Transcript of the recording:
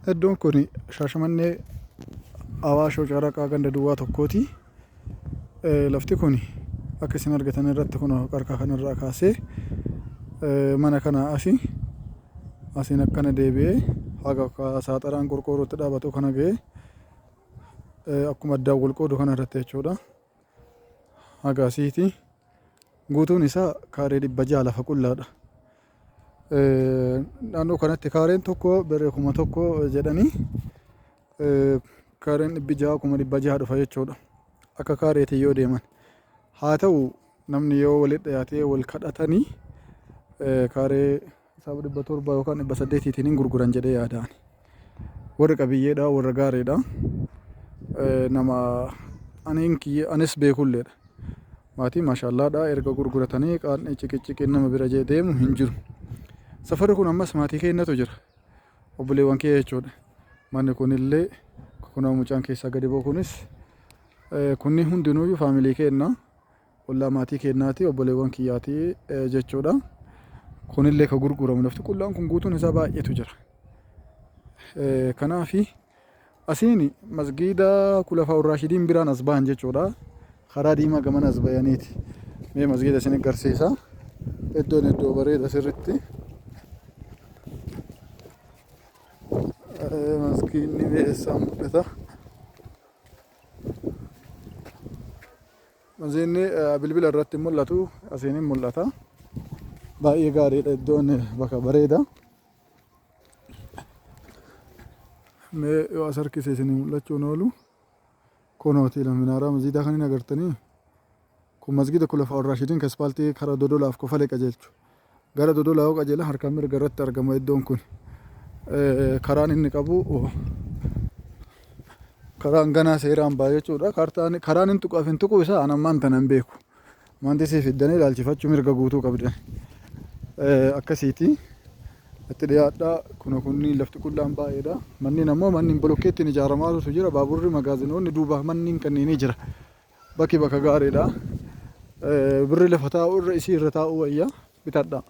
Iddoon kun Shaashamannee Awaashoo Caraqaa ganda duwwaa tokkooti. Lafti kun akka isin argitan irratti kun qarqara kanarraa kaasee mana kana asiin akkana deebi'ee haga saaxaraan qorqoorrootti dhaabatu kana ga'ee akkuma addaan wal qoodu kana irratti jechuudha. Haga asiiti guutuun isaa kaaree 600 lafa qullaadha. Naannoo kanatti kaareen tokko birrii 1000 jedhanii kaareen 600 dhufa jechuudha. Akka kaareetii yoo deeman haa ta'u namni yoo walitti dhiyaatee wal kadhatanii kaaree 700 yookaan 800tiin gurguran jedhee yaadaan. Warri qabiyyeedha, warra gaariidha. Nama anis beekulleedha. Maatii maashaallaadha erga gurguratanii qaanni ciqiqiin nama bira deemu hin jiru. Safarri kun ammas maatii keenyatu jira. Obboleewwan kee jechuudha. Manni kunillee kunoo mucaan keessaa gadi ba'u kunis kunni hundinuyyuu faamilii keenya ollaa maatii keenyaati obboleewwan kiyyaati jechuudha. Kunillee ka gurguramu lafti qullaan kun guutuun isaa baay'eetu jira. Kanaafi asiin masgiida Kulafaa Raashidiin biraan as ba'an jechuudha. Karaa diimaa gaman as bayaniiti. Mee masgiida isin agarsiisa. Iddoon iddoo bareeda sirritti. Masgiidni beesaa mul'ata. Masgiidni bilbila irratti mul'atu asiin mul'ata. Baay'ee gaariidha iddoon bakka bareeda. Mee yoo as harkise isin mul'achuun oolu kunooti minaara masgiida kan hin agartanii. Kun masgiida Kulafaa Raashidiin kaspaaltii karaa Dodolaaf Kofalee qajeelchu. Gara Dodolaa qajeela harka mirga irratti argama iddoon kun. Karaan inni qabu karaan ganaa seeraan baay'ee jechuudha. Karaan hin tuqaaf hin tuqu isaa anammaan tanan beeku. Maanti siif iddanii ilaalchifachuu mirga guutuu qabdan. Akkasiiti. Itti dhiyaadhaa kunni lafti qullaan baay'eedha. Manniin ammoo manniin bolokkeettiin ijaaramaatu jira. Baaburri magaazinoonni duuba manniin kanneen jira. Bakki bakka gaariidha. Birri lafa taa'u irra isii irra taa'u wayya bitadha.